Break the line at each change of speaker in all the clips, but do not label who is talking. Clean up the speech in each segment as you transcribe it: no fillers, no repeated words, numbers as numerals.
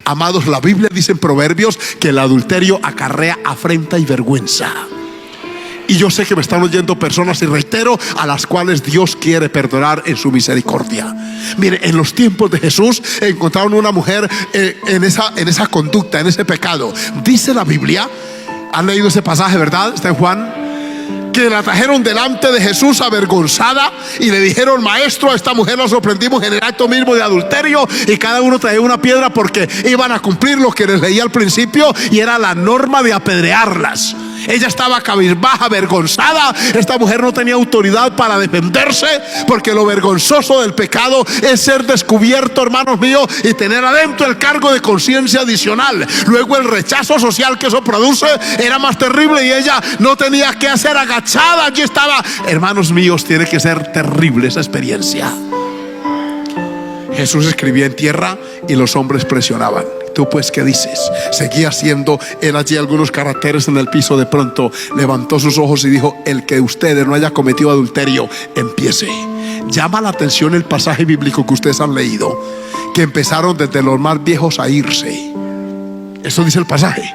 Amados, la Biblia dice en Proverbios que el adulterio acarrea afrenta y vergüenza. Y yo sé que me están oyendo personas, y reitero, a las cuales Dios quiere perdonar en su misericordia. Mire, en los tiempos de Jesús encontraron una mujer en esa conducta, en ese pecado. Dice la Biblia, han leído ese pasaje, ¿verdad? Está en Juan, que la trajeron delante de Jesús avergonzada y le dijeron: maestro, a esta mujer la sorprendimos en el acto mismo de adulterio, y cada uno traía una piedra porque iban a cumplir lo que les leía al principio, y era la norma de apedrearlas. Ella estaba cabizbaja, avergonzada. Esta mujer no tenía autoridad para defenderse, porque lo vergonzoso del pecado es ser descubierto, hermanos míos, y tener adentro el cargo de conciencia adicional. Luego el rechazo social que eso produce era más terrible, y ella no tenía que hacer, agachada, allí estaba. Hermanos míos, tiene que ser terrible esa experiencia. Jesús escribía en tierra y los hombres presionaban. ¿Tú pues qué dices? Seguía haciendo él allí algunos caracteres en el piso. De pronto levantó sus ojos y dijo: el que ustedes no haya cometido adulterio, empiece. Llama la atención el pasaje bíblico que ustedes han leído, que empezaron desde los más viejos a irse. Eso dice el pasaje.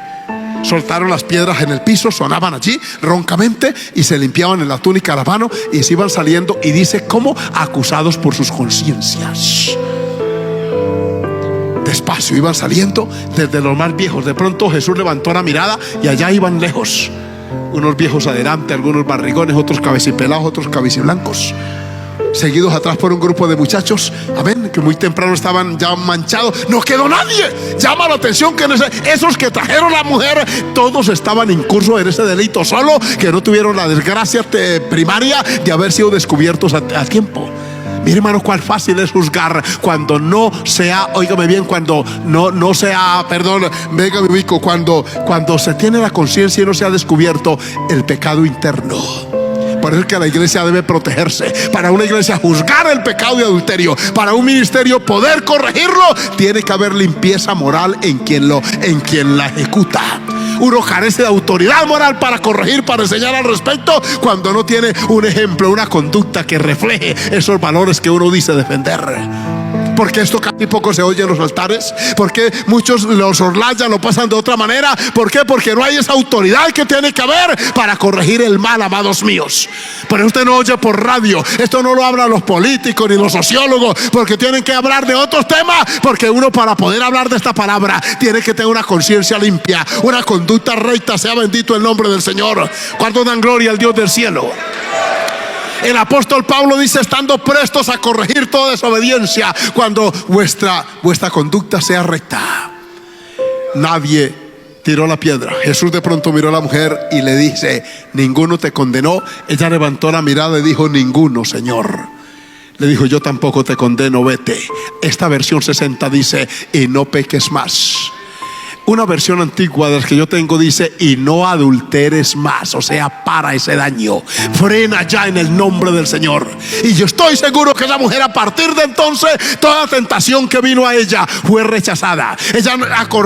Soltaron las piedras en el piso, sonaban allí roncamente, y se limpiaban en la túnica a la mano, y se iban saliendo. Y dice: ¿cómo? Acusados por sus conciencias. Despacio iban saliendo desde los más viejos. De pronto Jesús levantó la mirada y allá iban lejos, unos viejos adelante, algunos barrigones, otros cabecipelados, otros cabeciblancos, seguidos atrás por un grupo de muchachos, amén, que muy temprano estaban ya manchados. No quedó nadie. Llama la atención que esos que trajeron a la mujer, todos estaban incursos en ese delito, solo que no tuvieron la desgracia primaria de haber sido descubiertos a tiempo. Mire, hermano, cuál fácil es juzgar cuando no sea, óigame bien, cuando no sea, perdón, venga, me ubico, cuando se tiene la conciencia y no se ha descubierto el pecado interno. Por eso es que la iglesia debe protegerse. Para una iglesia juzgar el pecado de adulterio, para un ministerio poder corregirlo, tiene que haber limpieza moral en quien la ejecuta. Uno carece de autoridad moral para corregir, para enseñar al respecto, cuando no tiene un ejemplo, una conducta que refleje esos valores que uno dice defender. Porque esto casi poco se oye en los altares. Porque muchos los orlayan, lo pasan de otra manera. ¿Por qué? Porque no hay esa autoridad que tiene que haber para corregir el mal, amados míos. Pero usted no oye por radio. Esto no lo hablan los políticos ni los sociólogos, porque tienen que hablar de otros temas. Porque uno, para poder hablar de esta palabra, tiene que tener una conciencia limpia, una conducta recta. Sea bendito el nombre del Señor. ¿Cuántos dan gloria al Dios del cielo? El apóstol Pablo dice: estando prestos a corregir toda desobediencia, cuando vuestra conducta sea recta. Nadie tiró la piedra. Jesús de pronto miró a la mujer y le dice: ¿ninguno te condenó? Ella levantó la mirada y dijo: ninguno, Señor. Le dijo: yo tampoco te condeno, vete. Esta versión 60 dice: y no peques más. Una versión antigua de las que yo tengo dice: y no adulteres más. O sea, para ese daño, frena ya en el nombre del Señor. Y yo estoy seguro que esa mujer, a partir de entonces, toda tentación que vino a ella fue rechazada. Ella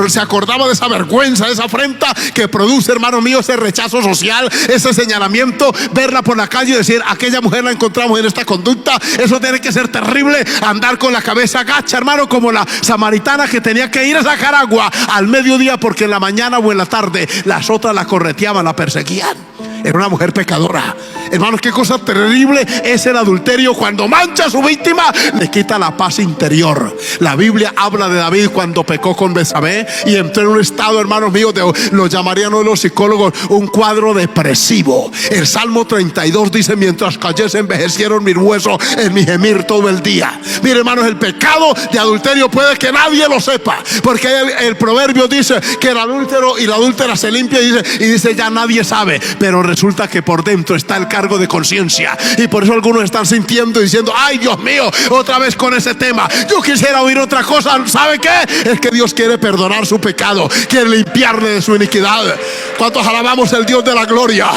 se acordaba de esa vergüenza, de esa afrenta que produce, hermano mío, ese rechazo social, ese señalamiento. Verla por la calle y decir: aquella mujer la encontramos en esta conducta. Eso tiene que ser terrible. Andar con la cabeza agacha, hermano, como la samaritana que tenía que ir a sacar agua al mediodía, porque en la mañana o en la tarde las otras la correteaban, la perseguían. Era una mujer pecadora. Hermanos, qué cosa terrible es el adulterio. Cuando mancha a su víctima, le quita la paz interior. La Biblia habla de David cuando pecó con Betsabé y entró en un estado, hermanos míos, lo llamarían hoy los psicólogos un cuadro depresivo. El Salmo 32 dice: mientras callé se envejecieron mis huesos en mi gemir todo el día. Mire, hermanos, el pecado de adulterio puede que nadie lo sepa, porque el proverbio dice que el adúltero y la adúltera se limpia, y dice ya nadie sabe. Pero resulta que por dentro está el cargo de conciencia, y por eso algunos están sintiendo y diciendo: ay, Dios mío, otra vez con ese tema. Yo quisiera oír otra cosa. ¿Sabe qué? Es que Dios quiere perdonar su pecado, quiere limpiarle de su iniquidad. ¿Cuántos alabamos el Dios de la gloria?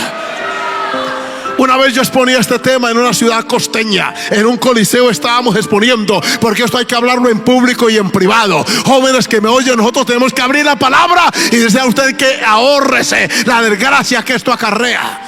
Una vez yo exponía este tema en una ciudad costeña, en un coliseo estábamos exponiendo, porque esto hay que hablarlo en público y en privado. Jóvenes que me oyen, nosotros tenemos que abrir la palabra y decir a usted que ahórrese la desgracia que esto acarrea.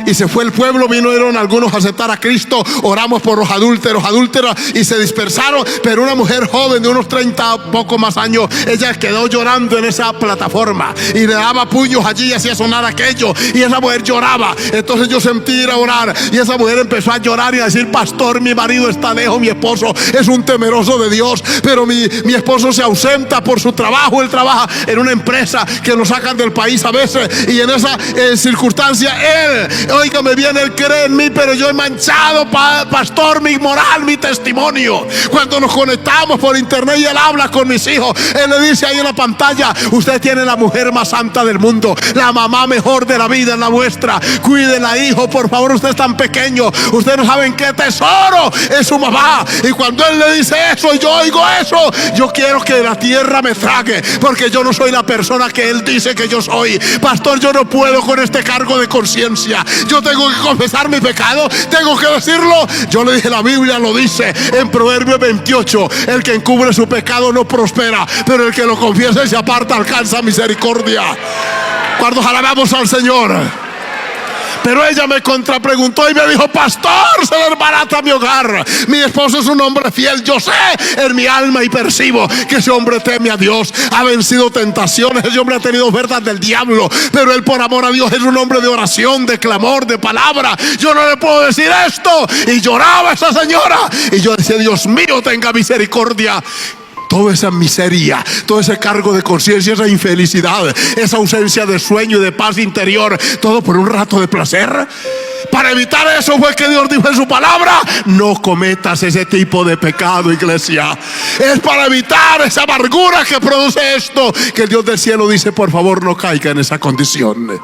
Y se fue el pueblo, vinieron algunos a aceptar a Cristo, oramos por los adúlteras y se dispersaron. Pero una mujer joven de unos 30 poco más años, ella quedó llorando en esa plataforma y le daba puños allí y hacía sonar aquello, y esa mujer lloraba. Entonces yo sentí ir a orar y esa mujer empezó a llorar y a decir: pastor, mi marido está lejos, mi esposo es un temeroso de Dios, pero mi esposo se ausenta por su trabajo. Él trabaja en una empresa que lo sacan del país a veces, y en esa circunstancia él, óigame bien, él cree en mí, pero yo he manchado, pastor, mi moral, mi testimonio. Cuando nos conectamos por internet y él habla con mis hijos, él le dice ahí en la pantalla: usted tiene la mujer más santa del mundo, la mamá mejor de la vida es la vuestra, cuídela, hijo, por favor, usted es tan pequeño, ustedes no saben qué tesoro es su mamá. Y cuando él le dice eso y yo oigo eso, yo quiero que la tierra me trague, porque yo no soy la persona que él dice que yo soy. Pastor, yo no puedo con este cargo de conciencia, yo tengo que confesar mi pecado, tengo que decirlo. Yo le dije: la Biblia lo dice en Proverbios 28, el que encubre su pecado no prospera, pero el que lo confiesa y se aparta alcanza misericordia. ¿Cuántos alabamos al Señor? Pero ella me contrapreguntó y me dijo: pastor, se desbarata mi hogar, mi esposo es un hombre fiel, yo sé en mi alma y percibo que ese hombre teme a Dios, ha vencido tentaciones, ese hombre ha tenido ofertas del diablo, pero él por amor a Dios es un hombre de oración, de clamor, de palabra. Yo no le puedo decir esto. Y lloraba esa señora y yo decía: Dios mío, tenga misericordia. Toda esa miseria, todo ese cargo de conciencia, esa infelicidad, esa ausencia de sueño y de paz interior, todo por un rato de placer. Para evitar eso fue que Dios dijo en su palabra: no cometas ese tipo de pecado, iglesia. Es para evitar esa amargura que produce esto, que el Dios del cielo dice: por favor, no caiga en esa condición.